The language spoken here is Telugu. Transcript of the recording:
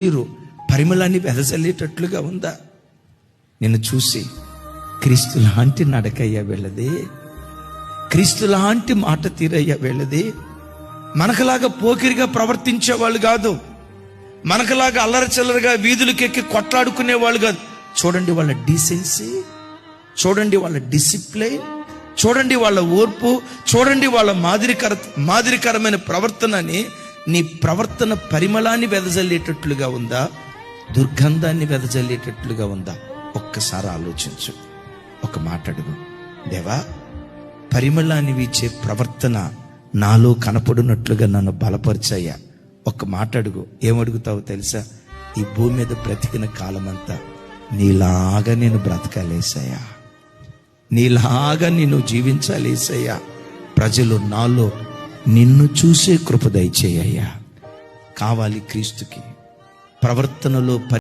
మీరు పరిమళాన్ని వెదజల్లేటట్లుగా ఉందా? నిన్ను చూసి క్రీస్తు లాంటి నడకయ్యా వెళ్ళదే, క్రీస్తు లాంటి మాట తీరయ్యా వెళ్ళదే. మనకలాగా పోకిరిగా ప్రవర్తించే వాళ్ళు కాదు, మనకలాగా అల్లరచిల్లరగా వీధులకెక్కి కొట్లాడుకునే వాళ్ళు కాదు. చూడండి వాళ్ళ డీసెన్సీ, చూడండి వాళ్ళ డిసిప్లైన్, చూడండి వాళ్ళ ఓర్పు, చూడండి వాళ్ళ మాదిరికరమైన ప్రవర్తనని. నీ ప్రవర్తన పరిమళాన్ని వెదజల్లేటట్లుగా ఉందా, దుర్గంధాన్ని వెదజల్లేటట్లుగా ఉందా? ఒక్కసారి ఆలోచించు. ఒక మాట అడుగు, దేవా, పరిమళాన్ని వీచే ప్రవర్తన నాలో కనపడినట్లుగా నన్ను బలపరిచాయా. ఒక మాట అడుగు. ఏమడుగుతావో తెలుసా? ఈ భూమి మీద బ్రతికిన కాలమంతా నీలాగా నేను బ్రతకాలేసయ్యా, నీలాగా నేను జీవించాలేసయ్యా. ప్రజలు నాలో నిన్ను చూసే కృప దయచేయ్యా. కావాలి క్రీస్తుకి ప్రవర్తనలో